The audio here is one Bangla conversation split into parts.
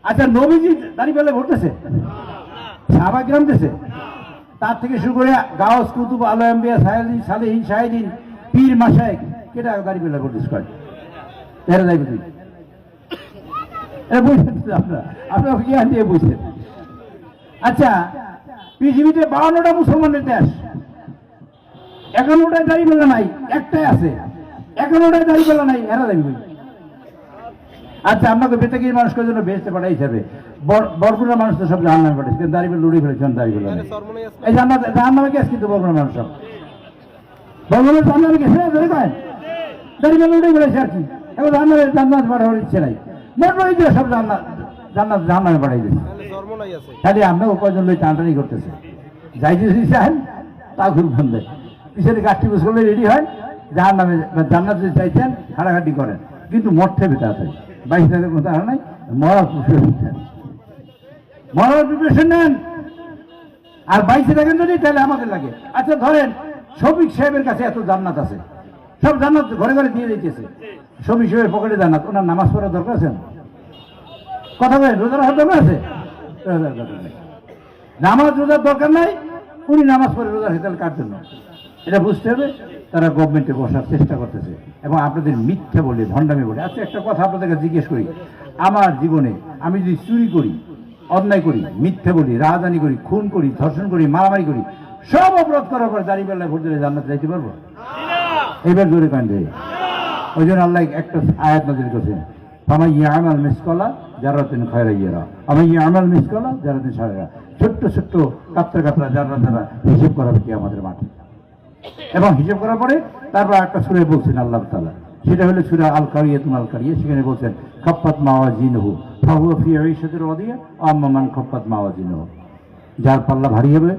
আচ্ছা নবীজি দাঁড়িয়ে পেলে ভরতেছে, সাহাবা কিরাম দিছে, তার থেকে শুরু করে গাউস কুতুব আলো আম্বিয়া সাহেদিন সালেহিন শাহিদিন পীর মাশায়েখ কেটা দাঁড়িয়ে পেলে ভরতেছে কয় এরা যাইবে তুই এটা বুঝছেন আপনারা জ্ঞান দিয়ে বুঝছেন। আচ্ছা পৃথিবীতে 52টা মুসলমানের দেশ, 51টায় দাঁড়িয়ে পেলে নাই, একটাই আছে 51টায় দাঁড়িয়ে পেলে নাই, এরা যাইবে। আচ্ছা আপনাকে বেতাগির মানুষের জন্য বেহেশতে পাঠাই যাবে, বরগুনার মানুষ তো সব জাহান্নামে পাঠাইছে, কিন্তু দাঁড়িয়ে লুড়ে ফেলেছেন দাঁড়িয়ে পেলে এই জাহান্নামে গেছে, কিন্তু বরগুনার মানুষ সব বরগুনার জাহান্নামে গেছে ধরে কয়েন দাঁড়িয়ে পেলে লুড়ে ফেলেছে আর কি, এখন জান্নাত পাঠাবার ইচ্ছে নাই, মোটমারি দিয়ে সব জাহান্নামে পাঠাই দিয়েছে। খালি আপনাকে কয়জন লোক টানটানি করতেছে, যাইতে যদি চান তা ঘুর বন্ধে পিছনে গাছটি বুঝ করলে রেডি হয়, জাহান্নামে জান্নাত যদি চাইছেন হাঁটাঘাটি করেন, কিন্তু মরতে বেতা আছে 22 টাকার মতো আর নাই, মরার প্রিপারেশন নেন। আর 22 টাকা যদি তাহলে আমাদের লাগে। আচ্ছা ধরেন শফিক সাহেবের কাছে এত জান্নাত আছে, সব জান্নাত ঘরে ঘরে দিয়ে দিতেছে, শফিক সাহেবের পকেটে জান্নাত, ওনার নামাজ পড়ার দরকার আছে? কথা বলেন, রোজার হওয়ার দরকার আছে? নামাজ রোজার দরকার নাই, উনি নামাজ পড়ে রোজার হেতাল কার জন্য? এটা বুঝতে হবে। তারা গভর্নমেন্টে বসার চেষ্টা করতেছে এবং আপনাদের মিথ্যা বলে ভণ্ডামি বলে। আচ্ছা একটা কথা আপনাদেরকে জিজ্ঞেস করি, আমার জীবনে আমি যদি চুরি করি, অন্যায় করি, মিথ্যা বলি, রাজধানী করি, খুন করি, ধর্ষণ করি, মারামারি করি, সব অপরাধ করার পর দাঁড়িয়ে বেলায় ভোট দিলে জান্নাত যাইতে পারবো? এইবার জোরে কান্দে। ওই জন্য আল্লাহ একটা আয়াত নাযিল করেছেন, ফামান ইয়ামাল মিসকালা যারাতিন খায়রান ইয়ারা ওয়া ইয়ামাল মিসকালা যারাতিন শাররা। ছোট্ট ছোট্ট কাতরা কাতরা যারা যারা হিসাব করাবে কি আমাদের মাঠে, এবং হিসাব করার পরে তারপর একটা সূরা বলছেন আল্লাহ তাআলা, সেটা হলো সূরা আল কারিয়াতুল আল কারিয়া। সেখানে বলছেন খাফফাত মাওয়াজিনুহু ফাহুয়া ফি ঈশাতির রাদিয়া ওয়া আম্মা মান খাফফাত মাওয়াজিনুহু, যার পাল্লা ভারী হবে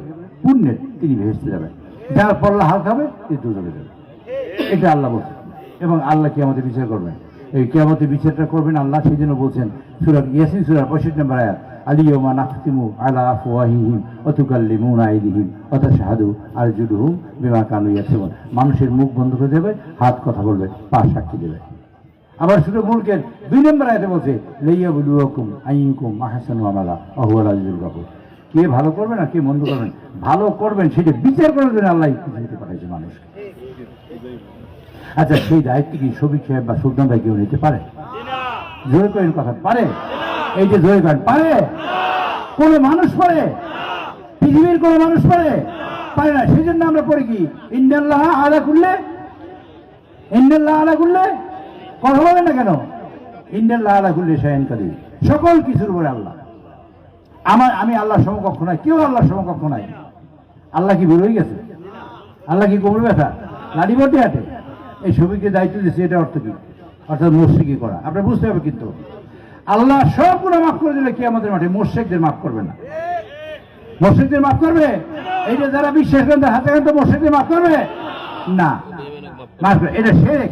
পুণ্যের তিনি বেহেশতে যাবেন, যার পাল্লা হালকা হবে তিনি দুজকে যাবেন। এটা আল্লাহ বলছেন এবং আল্লাহ কিয়ামতে বিচার করবেন। এই কিয়ামতে বিচারটা করবেন আল্লাহ, সেই জন্য বলছেন সূরা ইয়াসিন সূরা 65 নম্বর আয়াত, আলিয়াউমা নাখতিমু আলা আফওয়াহিহিম ওয়া তুকাল্লিমুনা আইদিহিম ওয়া তাশহাদু আরজুলুহুম বিমা কানু ইয়াকসিবুন। মানুষের মুখ বন্ধ করে দেবে, হাত কথা বলবে, পা সাক্ষী দেবে। আবার সূরা মুলকের 2 নম্বর আয়াতে বলছে লিয়াবলুয়াকুম আইয়ুকুম আহসানু আমালা ওয়া হুয়াল আজিজুল গফুর। কে ভালো করবেন আর কে মন্দ করবেন, ভালো করবেন সেটা বিচার করার জন্য আল্লাহ পৃথিবীতে পাঠাইছে মানুষকে। আচ্ছা সেই দায়িত্ব কি শফিক সাহেব বা সুলতান ভাই কেউ নিতে পারে? জোরে করেন কথা, পারে? এই যে জোরে করেন, পারে? কোন মানুষ পারে? পৃথিবীর কোন মানুষ পারে? পারে না। সেই জন্য আমরা পড়ি কি ইন্নাল্লাহ আলা কুল্লি, ইন্নাল্লাহ আলা কুল্লি, কথা বলেন না কেন? ইন্নাল্লাহ আলা কুল্লি শাইইন কাদির, সকল কিছুর উপরে আল্লাহ। আমি আল্লাহর সমকক্ষ নাই, কেউ আল্লাহর সমকক্ষ নাই। আল্লাহ কি বেরোই গেছে? আল্লাহ কি কোমর ব্যথা, লাঠি বটে হাঁটে? এই শফিককে দায়িত্ব দিচ্ছে, এটা অর্থ কি? অর্থাৎ মুশরিকি করা। আপনার বুঝতে হবে, কিন্তু আল্লাহ সব গুনাহ মাফ করে দিলে কিয়ামতের মাঠে মুশরিকদের মাফ করবে না। মুশরিকদের মাফ করবে? এই যে যারা বিশ্বাস করেন হাতে হাতে মুশরিকদের মাফ করবে না, মাফ করবে, এটা শিরক।